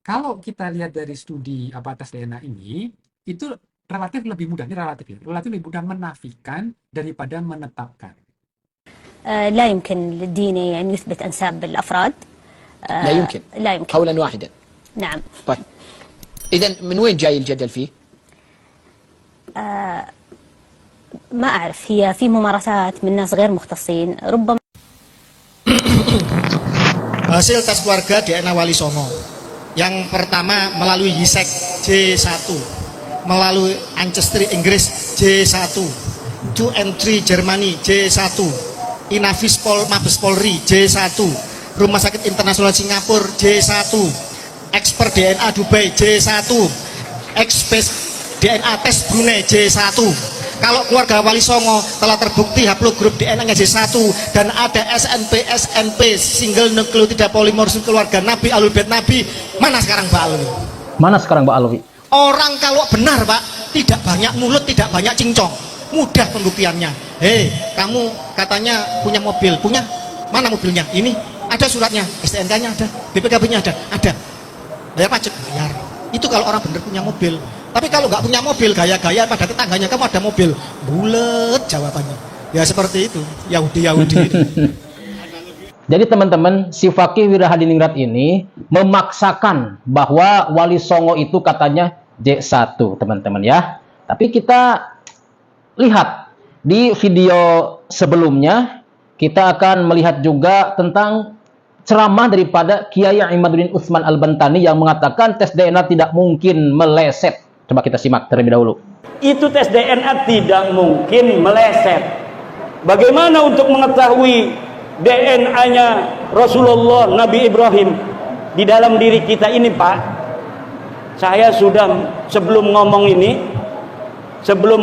kalau kita lihat dari studi tes DNA ini, itu relatif lebih mudah, ini relatif ya, relatif lebih mudah menafikan daripada menetapkan. لا يمكن للدين يعني يثبت أنساب الأفراد. لا يمكن. لا يمكن. قولا واحدا. نعم. طيب إذن من وين جاي الجدل فيه؟ ما أعرف، هي في ممارسات من ناس غير مختصين ربما. Hasil tes keluarga DNA Wali Songo yang pertama melalui YISEK J1, melalui Ancestry Inggris J1, 2 and 3 Jermani J1, Inavis Mabes Polri J1, Rumah Sakit Internasional Singapura J1, Expert DNA Dubai J1, Expert DNA Tes Brunei J1. Kalau keluarga Wali Songo telah terbukti haplogrup DNA-nya J1 dan ada SNP single nukleotida polimorfis keluarga Nabi Ahlul Bait Nabi, mana sekarang Mbak Alwi? Mana sekarang Mbak Alwi? Orang kalau benar Pak, tidak banyak mulut, tidak banyak cincong, mudah pembuktiannya. Hei, kamu katanya punya mobil, punya? Mana mobilnya? Ini ada suratnya, STNK-nya ada, BPKB-nya ada. Bayar pajak, bayar. Itu kalau orang benar punya mobil. Tapi kalau nggak punya mobil, gaya-gaya pada tetangganya kamu ada mobil, bulet jawabannya. Ya seperti itu, Yahudi. Jadi teman-teman, si Fakih Wirahadiningrat ini memaksakan bahwa Wali Songo itu katanya J1, teman-teman ya. Tapi kita lihat di video sebelumnya, kita akan melihat juga tentang ceramah daripada Kiai Imaduddin Utsman Al-Bantani yang mengatakan tes DNA tidak mungkin meleset. Coba kita simak terlebih dahulu. Itu tes DNA tidak mungkin meleset. Bagaimana untuk mengetahui DNA-nya Rasulullah Nabi Ibrahim di dalam diri kita ini, Pak? Saya sudah sebelum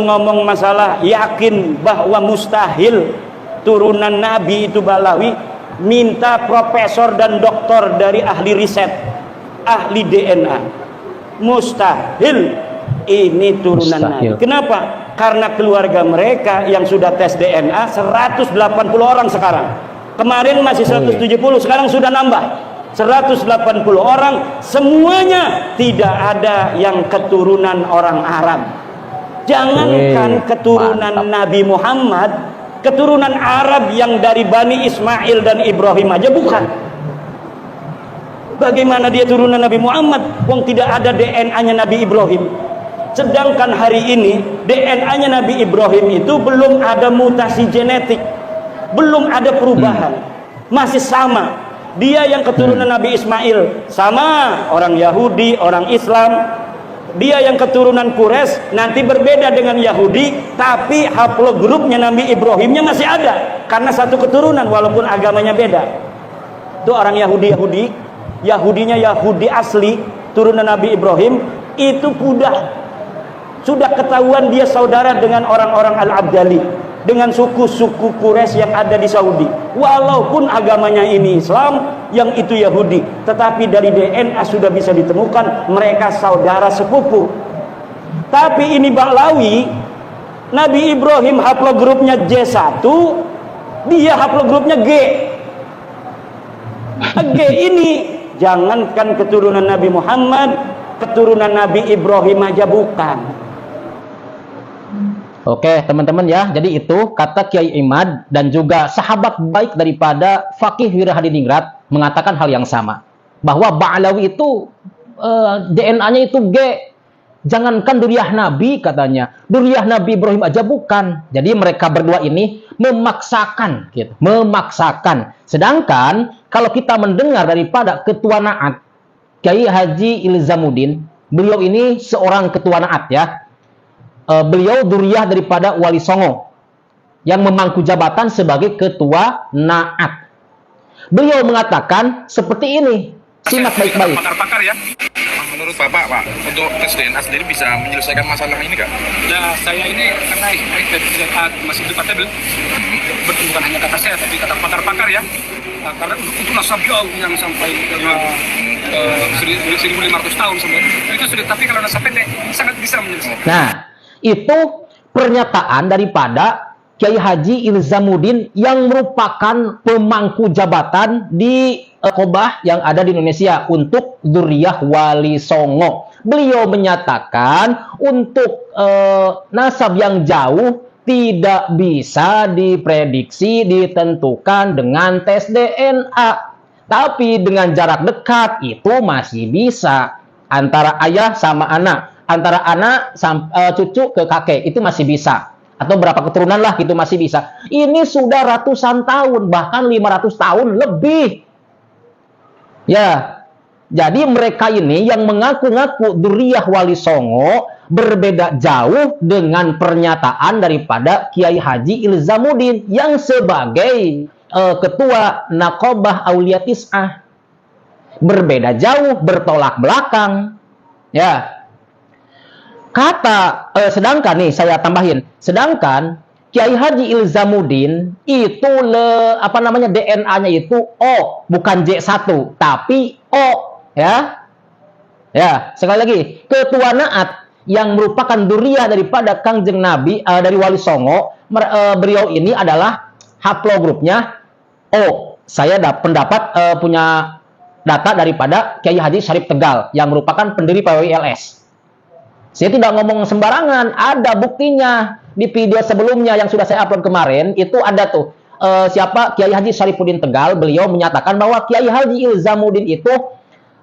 ngomong masalah yakin bahwa mustahil turunan Nabi itu Balawi, minta profesor dan doktor dari ahli riset, ahli DNA. Mustahil ini turunan Nabi. Kenapa? Karena keluarga mereka yang sudah tes DNA 180 orang sekarang. Kemarin masih 170, sekarang sudah nambah 180 orang, semuanya tidak ada yang keturunan orang Arab. Jangankan keturunan Nabi Muhammad, keturunan Arab yang dari Bani Ismail dan Ibrahim aja bukan. Bagaimana dia turunan Nabi Muhammad? Wong tidak ada DNA-nya Nabi Ibrahim. Sedangkan hari ini DNA-nya Nabi Ibrahim itu belum ada mutasi genetik, belum ada perubahan, masih sama. Dia yang keturunan Nabi Ismail sama orang Yahudi, orang Islam. Dia yang keturunan Quraisy nanti berbeda dengan Yahudi, tapi haplogrupnya Nabi Ibrahimnya masih ada karena satu keturunan walaupun agamanya beda. Itu orang Yahudinya Yahudi asli, turunan Nabi Ibrahim, itu sudah ketahuan dia saudara dengan orang-orang Al-Abdali, dengan suku-suku Quraisy yang ada di Saudi. Walaupun agamanya ini Islam, yang itu Yahudi, tetapi dari DNA sudah bisa ditemukan mereka saudara sepupu. Tapi ini Ba'lawi, Nabi Ibrahim haplogrupnya J1, dia haplogrupnya G. G ini jangankan keturunan Nabi Muhammad, keturunan Nabi Ibrahim aja bukan. Oke teman-teman ya, jadi itu kata Kiai Imad dan juga sahabat baik daripada Fakih Wirahadiningrat mengatakan hal yang sama, bahwa Ba'lawi itu DNA-nya itu G. Jangankan duriyah Nabi katanya, duriyah Nabi Ibrahim aja bukan. Jadi mereka berdua ini memaksakan gitu, memaksakan. Sedangkan kalau kita mendengar daripada ketua Naat Kiai Haji Ilzamuddin, beliau ini seorang ketua Naat ya. Beliau duriyah daripada Wali Songo yang memangku jabatan sebagai ketua Naat. Beliau mengatakan seperti ini, simak baik-baik. Pakar-pakar ya, menurut Bapak, Pak, untuk tes DNA sendiri bisa menyelesaikan masalah ini nggak? Nah, saya ini karena dari DNA masih debatable, bukan hanya kata saya, tapi kata pakar-pakar ya. Nah, karena untuk nasab jauh yang sampai 1.500 tahun sampai itu sudah, tapi kalau nasab pendek sangat bisa menyelesaikan. Nah, itu pernyataan daripada Kiai Haji Ilzamuddin yang merupakan pemangku jabatan di Kobah yang ada di Indonesia untuk Dzurriyyah Wali Songo. Beliau menyatakan untuk nasab yang jauh tidak bisa diprediksi, ditentukan dengan tes DNA. Tapi dengan jarak dekat itu masih bisa. Antara ayah sama anak, antara anak cucu ke kakek, itu masih bisa. Atau berapa keturunan lah gitu masih bisa. Ini sudah ratusan tahun, bahkan 500 tahun lebih. Ya, jadi mereka ini yang mengaku-ngaku Dzurriyyah Wali Songo berbeda jauh dengan pernyataan daripada Kiai Haji Ilzamuddin yang sebagai ketua Naqobah Aulia Tis'ah. Berbeda jauh, bertolak belakang. Ya. Sedangkan nih saya tambahin, sedangkan Kiai Haji Ilzamuddin itu DNA-nya itu O, bukan J1, tapi O, ya. Ya, sekali lagi, ketua Naat yang merupakan dzurriyyah daripada Kangjeng Nabi dari Wali Songo, beliau ini adalah haplogrupnya O. Saya pendapat punya data daripada Kiai Haji Syarif Tegal yang merupakan pendiri PWILS. Saya tidak ngomong sembarangan, ada buktinya di video sebelumnya yang sudah saya upload kemarin, itu ada tuh siapa Kiai Haji Syarifuddin Tegal, beliau menyatakan bahwa Kiai Haji Ilzamuddin itu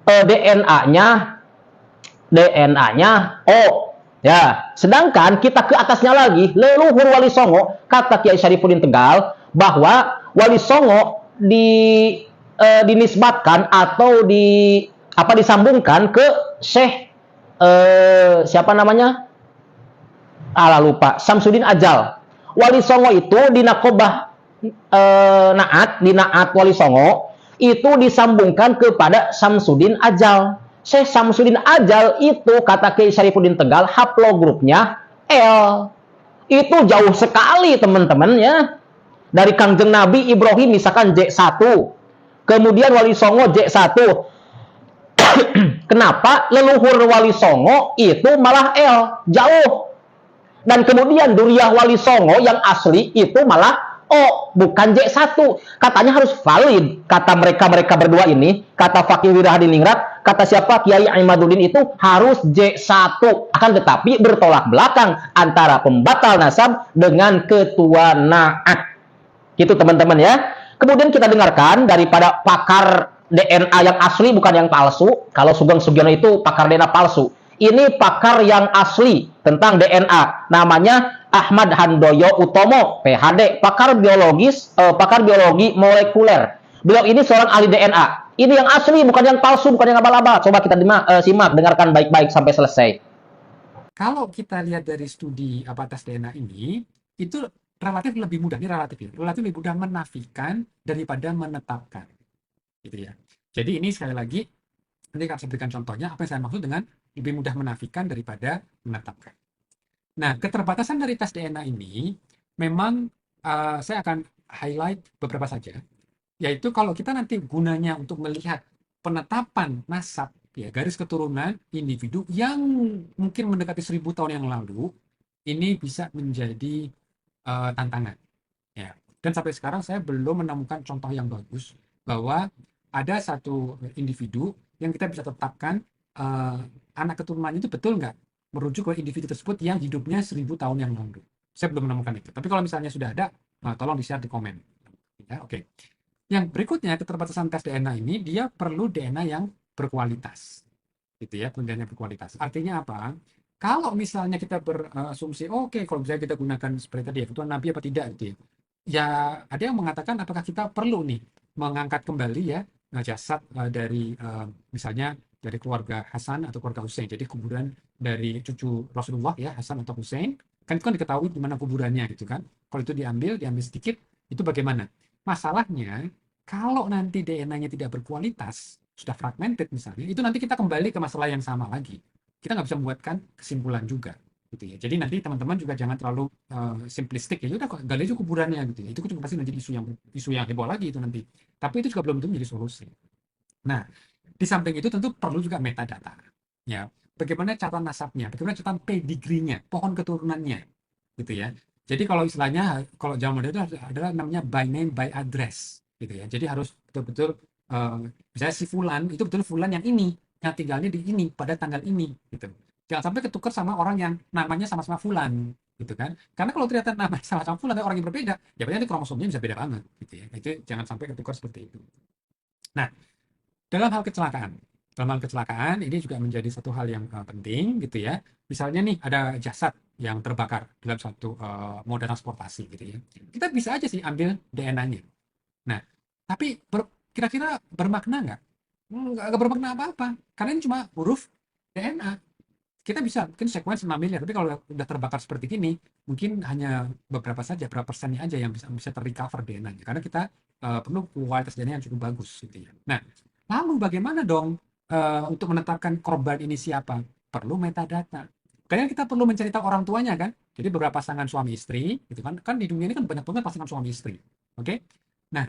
DNA-nya O. Ya, sedangkan kita ke atasnya lagi, leluhur Wali Songo, kata Kiai Syarifuddin Tegal bahwa Wali Songo dinisbatkan atau disambungkan ke Syekh siapa namanya? Lupa. Samsudin Ajal. Wali Songo itu di Naqobah di Naat Wali Songo itu disambungkan kepada Samsudin Ajal. Syekh Samsudin Ajal itu kata Kiai Syarifuddin Tegal haplogrupnya L. Itu jauh sekali teman-teman ya. Dari Kangjeng Nabi Ibrahim misalkan J1. Kemudian Wali Songo J1. Kenapa leluhur Wali Songo itu malah L, jauh. Dan kemudian Dzurriyyah Wali Songo yang asli itu malah O, bukan J1. Katanya harus valid. Kata mereka berdua ini, kata Fakih Wirahadiningrat, kata siapa Kiai Imaduddin itu harus J1. Akan tetapi bertolak belakang antara pembatal nasab dengan ketua Naat. Gitu teman-teman ya. Kemudian kita dengarkan daripada pakar DNA yang asli bukan yang palsu. Kalau Sugeng Sugiono itu pakar DNA palsu. Ini pakar yang asli tentang DNA. Namanya Ahmad Handoyo Utomo, PhD, pakar biologi molekuler. Beliau ini seorang ahli DNA. Ini yang asli, bukan yang palsu, bukan yang abal-abal. Coba kita simak, dengarkan baik-baik sampai selesai. Kalau kita lihat dari studi tes DNA ini, itu relatif lebih mudah. Ini relatif lebih mudah menafikan daripada menetapkan. Gitu ya. Jadi ini sekali lagi, nanti akan saya berikan contohnya apa yang saya maksud dengan lebih mudah menafikan daripada menetapkan. Nah, keterbatasan dari tes DNA ini memang saya akan highlight beberapa saja, yaitu kalau kita nanti gunanya untuk melihat penetapan nasab, ya garis keturunan individu yang mungkin mendekati 1000 tahun yang lalu, ini bisa menjadi tantangan. Ya. Dan sampai sekarang saya belum menemukan contoh yang bagus bahwa ada satu individu yang kita bisa tetapkan anak keturunannya itu betul nggak merujuk ke individu tersebut yang hidupnya 1000 tahun yang lalu. Saya belum menemukan itu. Tapi kalau misalnya sudah ada, tolong di-share di komen. Ya, oke. Yang berikutnya, keterbatasan tes DNA ini, dia perlu DNA yang berkualitas. Gitu ya, DNA berkualitas. Artinya apa? Kalau misalnya kita berasumsi, oke, kalau misalnya kita gunakan seperti tadi ya, keturunan Nabi apa tidak gitu ya. Ya, ada yang mengatakan apakah kita perlu nih mengangkat kembali ya jasad dari misalnya dari keluarga Hasan atau keluarga Hussein. Jadi kuburan dari cucu Rasulullah ya, Hasan atau Hussein, kan itu kan diketahui di mana kuburannya gitu kan. Kalau itu diambil sedikit, itu bagaimana? Masalahnya, kalau nanti DNA-nya tidak berkualitas, sudah fragmented misalnya, itu nanti kita kembali ke masalah yang sama lagi. Kita nggak bisa membuatkan kesimpulan juga. Gitu ya. Jadi nanti teman-teman juga jangan terlalu simplistik ya. Udah kok gali aja kuburannya gitu ya. Itu juga pasti menjadi isu yang heboh lagi itu nanti. Tapi itu juga belum tentu menjadi solusi. Nah, di samping itu tentu perlu juga metadata. Ya, bagaimana catatan nasabnya, bagaimana catatan pedigree-nya, pohon keturunannya, gitu ya. Jadi kalau istilahnya, kalau zaman modern itu adalah namanya by name by address gitu ya. Jadi harus betul-betul misalnya si Fulan itu betul Fulan yang ini, yang tinggalnya di ini pada tanggal ini gitu. Jangan sampai ketukar sama orang yang namanya sama-sama Fulan gitu kan. Karena kalau ternyata namanya sama-sama Fulan tapi orang yang berbeda, ya berarti nanti kromosomnya bisa beda banget gitu ya. Itu jangan sampai ketukar seperti itu. Nah, dalam hal kecelakaan ini juga menjadi satu hal yang penting gitu ya. Misalnya nih ada jasad yang terbakar dalam satu moda transportasi gitu ya. Kita bisa aja sih ambil DNA-nya. Nah, tapi kira-kira bermakna nggak? Nggak bermakna apa-apa. Karena ini cuma huruf DNA. Kita bisa mungkin sequence 6 miliar, tapi kalau udah terbakar seperti ini, mungkin hanya beberapa saja, berapa persennya aja yang bisa terrecover DNA-nya. Karena kita perlu kualitas DNA yang cukup bagus gitu ya. Nah, lalu bagaimana dong untuk menetapkan korban ini siapa? Perlu metadata. Kayaknya kita perlu mencari tahu orang tuanya kan. Jadi beberapa pasangan suami istri, gitu kan? Kan di dunia ini kan banyak banget pasangan suami istri. Oke? Nah,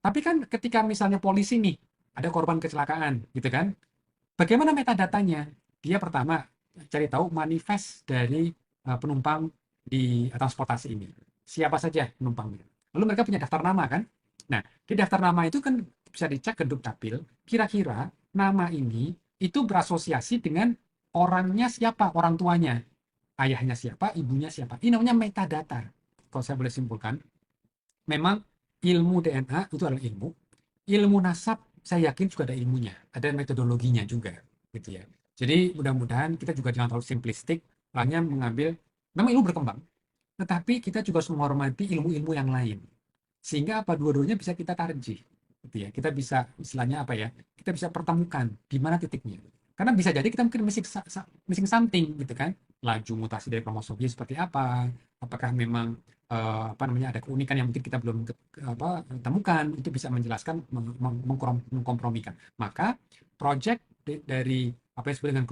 tapi kan ketika misalnya polisi nih ada korban kecelakaan, gitu kan? Bagaimana metadatanya? Dia pertama cari tahu manifest dari penumpang di transportasi ini. Siapa saja penumpangnya. Lalu mereka punya daftar nama kan? Nah, di daftar nama itu kan bisa dicek ke Dukcapil, kira-kira nama ini itu berasosiasi dengan orangnya siapa, orang tuanya. Ayahnya siapa, ibunya siapa. Ini namanya metadata. Kalau saya boleh simpulkan, memang ilmu DNA itu adalah ilmu. Ilmu nasab, saya yakin juga ada ilmunya. Ada metodologinya juga. Gitu ya. Jadi mudah-mudahan kita juga jangan terlalu simplistik, hanya mengambil, memang ilmu berkembang. Tetapi kita juga harus menghormati ilmu-ilmu yang lain. Sehingga apa, dua-duanya bisa kita tarjih. Gitu ya. Kita bisa, istilahnya apa ya, kita bisa pertemukan di mana titiknya. Karena bisa jadi kita mungkin missing something gitu kan. Laju mutasi dari kromosomnya seperti apa, apakah memang ada keunikan yang mungkin kita belum temukan, itu bisa menjelaskan, mengkompromikan. Maka project dari apa yang disebut dengan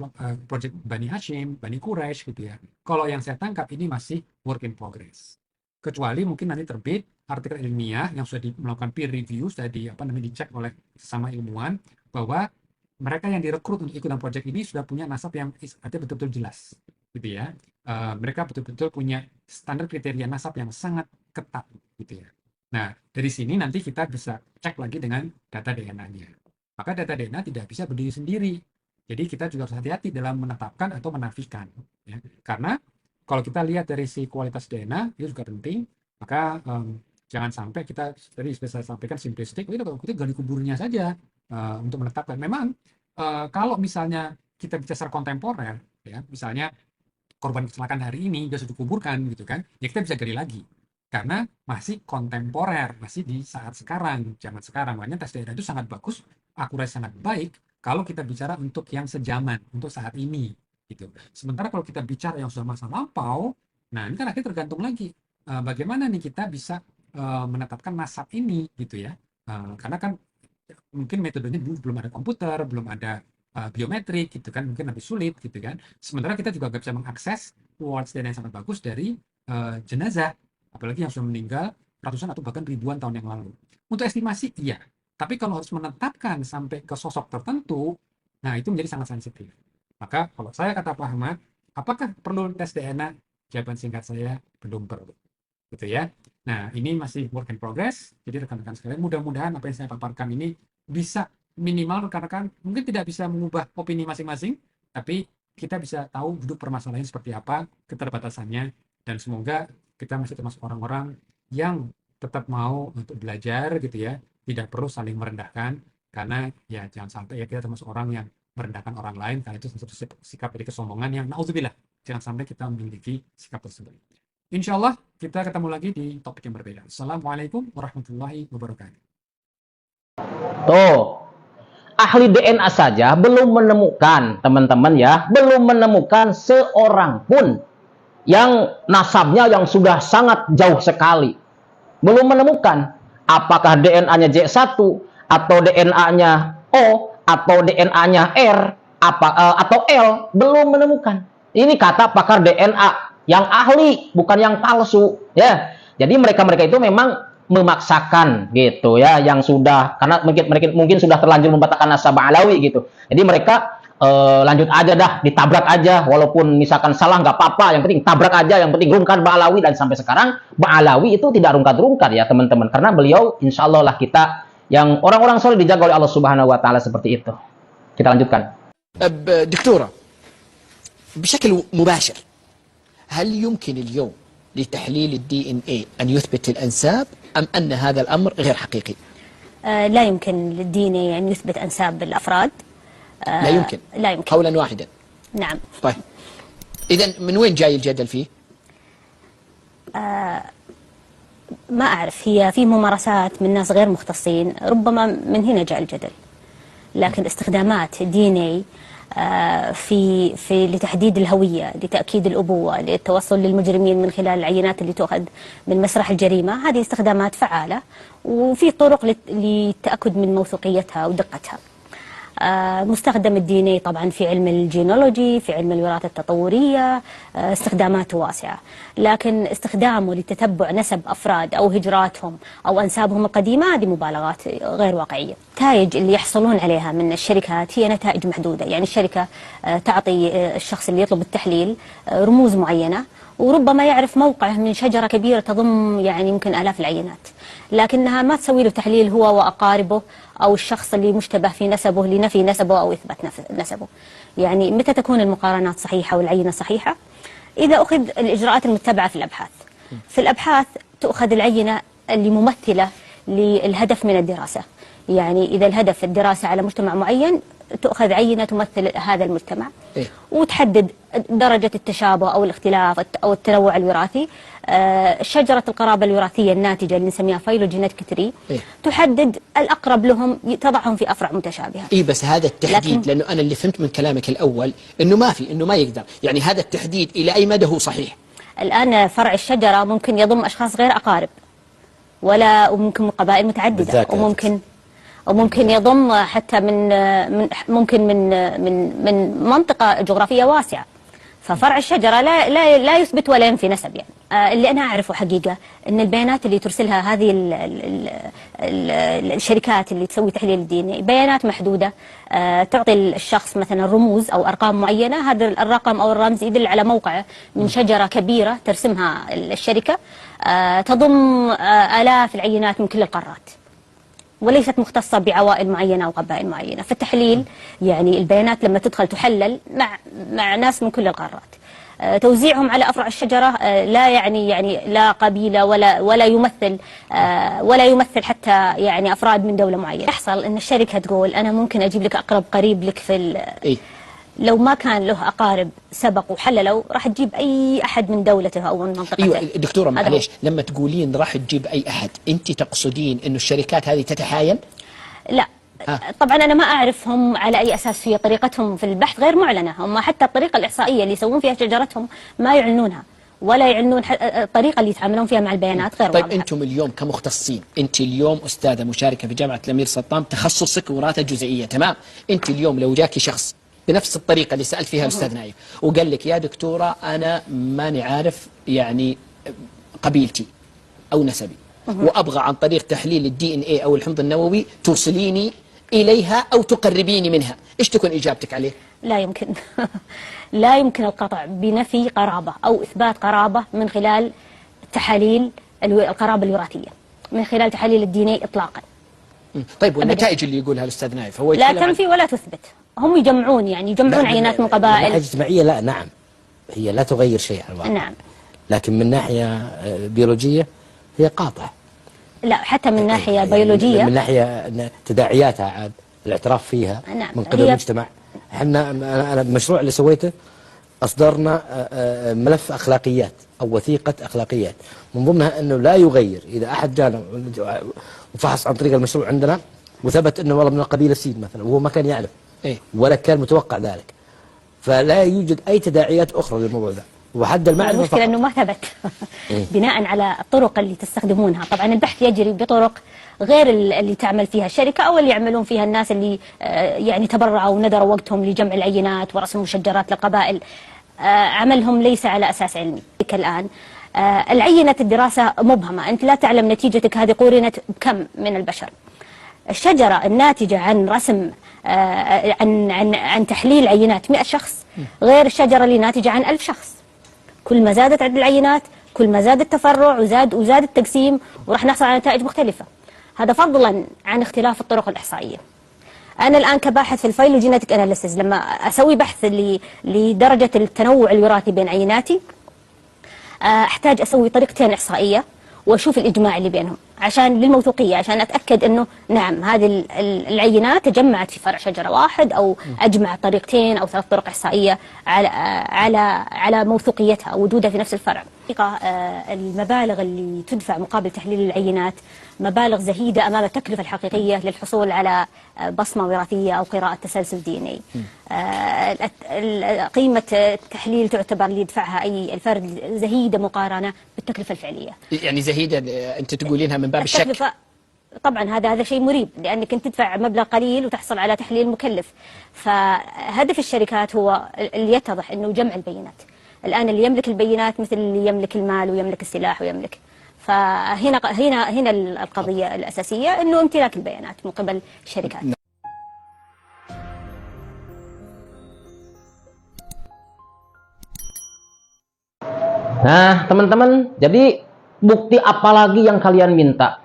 project Bani Hashim, Bani Quraisy gitu ya. Kalau yang saya tangkap ini masih work in progress. Kecuali mungkin nanti terbit artikel ilmiah yang sudah melakukan peer review, sudah dicek oleh sesama ilmuwan bahwa mereka yang direkrut untuk ikutan proyek ini sudah punya nasab yang artinya betul-betul jelas, gitu ya. Mereka betul-betul punya standar kriteria nasab yang sangat ketat, gitu ya. Nah, dari sini nanti kita bisa cek lagi dengan data DNA-nya. Maka data DNA tidak bisa berdiri sendiri. Jadi kita juga harus hati-hati dalam menetapkan atau menafikan. Ya. Karena kalau kita lihat dari si kualitas DNA, itu juga penting. Maka jangan sampai kita, tadi saya sampaikan simplistik, kita gali kuburnya saja. Untuk menetapkan. Memang kalau misalnya kita bicara secara kontemporer, ya, misalnya korban kecelakaan hari ini sudah dikuburkan gitu kan, ya kita bisa gali lagi karena masih kontemporer, masih di saat sekarang, zaman sekarang. Makanya tes DNA itu sangat bagus, akurasi sangat baik kalau kita bicara untuk yang sejaman, untuk saat ini gitu. Sementara kalau kita bicara yang sudah masa lampau, nah ini kan akhirnya tergantung lagi bagaimana nih kita bisa menetapkan nasab ini gitu ya. Karena kan mungkin metodenya dulu belum ada komputer, belum ada biometrik gitu kan, mungkin lebih sulit gitu kan. Sementara kita juga nggak bisa mengakses kualitas DNA yang sangat bagus dari jenazah, apalagi yang sudah meninggal ratusan atau bahkan ribuan tahun yang lalu. Untuk estimasi iya, tapi kalau harus menetapkan sampai ke sosok tertentu, nah itu menjadi sangat sensitif. Maka kalau saya kata Pak Ahmad, apakah perlu tes DNA? Jawaban singkat saya, belum perlu. Gitu ya. Nah, ini masih work in progress. Jadi rekan-rekan sekalian, mudah-mudahan apa yang saya paparkan ini bisa minimal rekan-rekan mungkin tidak bisa mengubah opini masing-masing, tapi kita bisa tahu duduk permasalahan seperti apa, keterbatasannya, dan semoga kita masih termasuk orang-orang yang tetap mau untuk belajar gitu ya, tidak perlu saling merendahkan, karena ya jangan sampai ya kita termasuk orang yang merendahkan orang lain, karena itu satu sikap dari kesombongan yang naudzubillah, jangan sampai kita memiliki sikap tersebut. Insya Allah kita ketemu lagi di topik yang berbeda. Assalamualaikum warahmatullahi wabarakatuh. Tuh, ahli DNA saja belum menemukan, teman-teman ya, belum menemukan seorang pun yang nasabnya yang sudah sangat jauh sekali. Belum menemukan apakah DNA-nya J1 atau DNA-nya O atau DNA-nya R atau L, belum menemukan. Ini kata pakar DNA yang ahli, bukan yang palsu ya. Jadi mereka itu memang memaksakan gitu ya, yang sudah, karena mungkin sudah terlanjur membatalkan nasab alawi gitu. Jadi mereka lanjut aja dah, ditabrak aja, walaupun misalkan salah nggak apa-apa, yang penting tabrak aja, yang penting rungkat Ba'alawi. Dan sampai sekarang Ba'alawi itu tidak rungkat-rungkat ya teman-teman, karena beliau insya Allah lah kita yang orang-orang soleh dijaga oleh Allah Subhanahu Wa Taala seperti itu. Kita lanjutkan. دكتورة بشكل مباشر هل يمكن اليوم لتحليل الDNA أن يثبت الأنساب أم أن هذا الأمر غير حقيقي؟ لا يمكن للدين أن يثبت أنساب الأفراد. لا يمكن. لا يمكن. قولا واحدا. نعم. طيب إذن من وين جاي الجدل فيه؟ ما أعرف، هي في ممارسات من ناس غير مختصين، ربما من هنا جاء الجدل. لكن استخدامات DNA في لتحديد الهوية، لتأكيد الأبوة، للتوصل للمجرمين من خلال العينات اللي تؤخذ من مسرح الجريمة، هذه استخدامات فعالة وفي طرق للتأكد من موثوقيتها ودقتها. مستخدم الدي طبعا في علم الجينولوجي، في علم الوراثة التطورية، استخداماته واسعة، لكن استخدامه لتتبع نسب أفراد أو هجراتهم أو أنسابهم القديمة هذه مبالغات غير واقعية. النتائج اللي يحصلون عليها من الشركات هي نتائج محدودة، يعني الشركة تعطي الشخص اللي يطلب التحليل رموز معينة، وربما يعرف موقعه من شجرة كبيرة تضم يعني يمكن آلاف العينات، لكنها ما تسوي له تحليل هو وأقاربه أو الشخص اللي مشتبه في نسبه لنفي نسبه أو إثبات نسبه. يعني متى تكون المقارنات صحيحة والعينة صحيحة؟ إذا أخذ الإجراءات المتبعة في الأبحاث. في الأبحاث تأخذ العينة اللي ممثلة للهدف من الدراسة، يعني إذا الهدف الدراسة على مجتمع معين تأخذ عينة تمثل هذا المجتمع، وتحدد درجة التشابه أو الاختلاف أو التنوع الوراثي. شجرة القرابة الوراثية الناتجة اللي نسميها فايلوجينيتيك تري تحدد الأقرب لهم، تضعهم في أفرع متشابهة. بس هذا التحديد، لأنه أنا اللي فهمت من كلامك الأول إنه ما يقدر، يعني هذا التحديد إلى أي مدى هو صحيح؟ الآن فرع الشجرة ممكن يضم أشخاص غير أقارب، وممكن من قبائل متعددة، وممكن يضم حتى من منطقة جغرافية واسعة. ففرع الشجرة لا يثبت ولا ينفي نسب. يعني اللي أنا أعرفه حقيقة أن البيانات اللي ترسلها هذه الشركات اللي تسوي تحليل الدين بيانات محدودة، تعطي الشخص مثلا رموز أو أرقام معينة، هذا الرقم أو الرمز يدل على موقعه من شجرة كبيرة ترسمها الشركة، تضم آلاف العينات من كل القارات، وليست مختصة بعوائل معينة أو قبائل معينة. في التحليل يعني البيانات لما تدخل تحلل مع ناس من كل القارات. توزيعهم على أفرع الشجرة لا يعني لا قبيلة ولا يمثل حتى يعني أفراد من دولة معينة. يحصل أن الشركة تقول أنا ممكن أجيب لك أقرب قريب لك لو ما كان له أقارب سبق وحللوا راح تجيب أي أحد من دولته أو من منطقته. أيوة دكتورة معليش، لما تقولين راح تجيب أي أحد، أنت تقصدين إنه الشركات هذه تتحايل؟ لا طبعا أنا ما أعرفهم على أي أساس، هي طريقتهم في البحث غير معلنة، هم حتى الطريقة الإحصائية اللي يسوون فيها شجرتهم ما يعلنونها، ولا يعلنون الطريقة اللي يتعاملون فيها مع البيانات غير طيب واضحة. أنتم اليوم كمختصين، أنت اليوم أستاذة مشاركة في جامعة الأمير سلطان، تخصصك وراثة جزئية، تمام؟ أنت اليوم لو جاكي شخص بنفس الطريقة اللي سألت فيها الأستاذ نايف وقال لك يا دكتورة أنا ماني عارف يعني قبيلتي أو نسبي، وأبغى عن طريق تحليل الDNA أو الحمض النووي توصليني إليها أو تقربيني منها، إيش تكون إجابتك عليه؟ لا يمكن لا يمكن القطع بنفي قرابة أو إثبات قرابة من خلال تحاليل القرابة الوراثية، من خلال تحاليل الDNA إطلاقا. طيب والنتائج اللي يقولها الأستاذ نايف هو لا تنفي ولا تثبت، هم يجمعون عينات من قبائل. من اجتماعية لا، نعم هي لا تغير شيء على الواقع، نعم، لكن من ناحية بيولوجية هي قاطعة. لا حتى من ناحية بيولوجية، من ناحية تداعياتها عاد الاعتراف فيها نعم من قبل المجتمع. احنا أنا المشروع اللي سويته أصدرنا ملف أخلاقيات أو وثيقة أخلاقيات، من ضمنها أنه لا يغير إذا أحد جانا وفحص عن طريق المشروع عندنا وثبت أنه والله من القبيلة سين مثلا وهو ما كان يعرف ولا كان متوقع ذلك، فلا يوجد أي تداعيات أخرى للموضوع ذا، وحد المعرفة المشكلة أنه ما ثبت بناء على الطرق اللي تستخدمونها. طبعا البحث يجري بطرق غير اللي تعمل فيها الشركة أو اللي يعملون فيها الناس اللي يعني تبرعوا ونذروا وقتهم لجمع العينات ورسم مشجرات للقبائل. عملهم ليس على أساس علمي. الآن العينة الدراسة مبهمة، أنت لا تعلم نتيجتك هذه قورنت بكم من البشر. الشجرة الناتجة عن رسم عن تحليل عينات 100 شخص غير الشجرة اللي ناتجة عن 1000 شخص. كل ما زادت عدد العينات كل ما زاد التفرع وزاد التقسيم، وراح نحصل على نتائج مختلفة. هذا فضلا عن اختلاف الطرق الإحصائية. أنا الآن كباحث في الفايلوجينيتك أناليسيس لما أسوي بحث لدرجة التنوع الوراثي بين عيناتي، أحتاج أسوي طريقتين إحصائية وأشوف الإجماع اللي بينهم عشان للموثوقية، عشان أتأكد أنه نعم هذه العينات تجمعت في فرع شجرة واحد، أو أجمع طريقتين أو 3 طرق إحصائية على موثوقيتها أو وجودها في نفس الفرع. المبالغ اللي تدفع مقابل تحليل العينات مبالغ زهيدة أمام التكلفة الحقيقية للحصول على بصمة وراثية أو قراءة تسلسل DNA. قيمة التحليل تعتبر اللي يدفعها أي الفرد زهيدة مقارنة بالتكلفة الفعلية. يعني زهيدة أنت تقولينها من باب الشك؟ طبعا هذا شيء مريب، لأنك أنت تدفع مبلغ قليل وتحصل على تحليل مكلف. فهدف الشركات هو اللي يتضح أنه جمع البيانات. الآن اللي يملك البيانات مثل اللي يملك المال ويملك السلاح ويملك، فهنا القضية الأساسية أنه امتلاك البيانات من قبل الشركات. Nah, teman-teman, jadi bukti apa lagi yang kalian minta?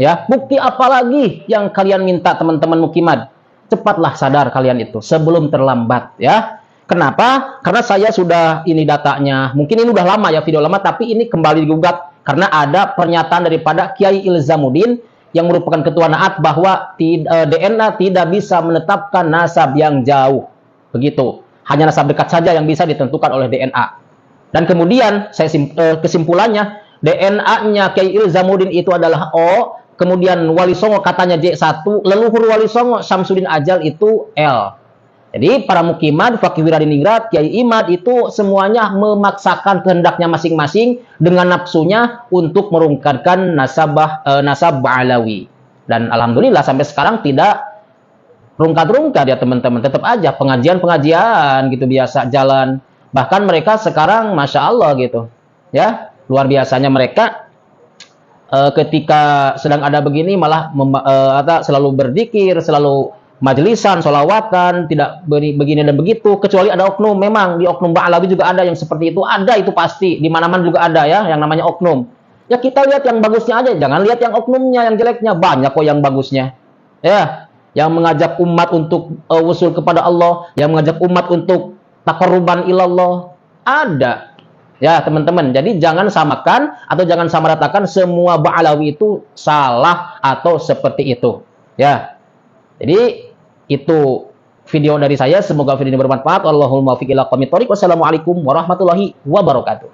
Ya, bukti apa lagi yang kalian minta, teman-teman Mukimad? Cepatlah sadar kalian itu sebelum terlambat, ya. Kenapa? Karena saya sudah ini datanya. Mungkin ini udah lama ya, video lama, tapi ini kembali digugat karena ada pernyataan daripada Kiai Ilzamuddin yang merupakan ketua Naat bahwa DNA tidak bisa menetapkan nasab yang jauh. Begitu. Hanya nasab dekat saja yang bisa ditentukan oleh DNA. Dan kemudian saya kesimpulannya DNA-nya Kiai Ilzamuddin itu adalah O, kemudian Wali Songo katanya J1, leluhur Wali Songo Syamsuddin Ajal itu L. Jadi para Mukimad, Fakih Wiradiningrat, Kiai Imad itu semuanya memaksakan kehendaknya masing-masing dengan nafsunya untuk merungkatkan nasab Ba'alawi. Dan alhamdulillah sampai sekarang tidak rungkat-rungkat ya teman-teman. Tetap aja pengajian-pengajian gitu biasa jalan. Bahkan mereka sekarang Masya Allah gitu. Ya, luar biasanya mereka ketika sedang ada begini malah selalu berzikir, selalu majlisan, sholawatan, tidak begini dan begitu, kecuali ada oknum. Memang di oknum Ba'alawi juga ada yang seperti itu, ada itu pasti, di mana-mana juga ada ya, yang namanya oknum. Ya kita lihat yang bagusnya aja, jangan lihat yang oknumnya, yang jeleknya, banyak kok yang bagusnya. Ya, yang mengajak umat untuk usul kepada Allah, yang mengajak umat untuk taqarruban ilallah, ada. Ya teman-teman, jadi jangan samakan atau jangan samaratakan semua Ba'alawi itu salah atau seperti itu. Ya. Jadi itu video dari saya, semoga video ini bermanfaat. Wallahul muwaffiq ila aqwamit thoriq. Wassalamualaikum warahmatullahi wabarakatuh.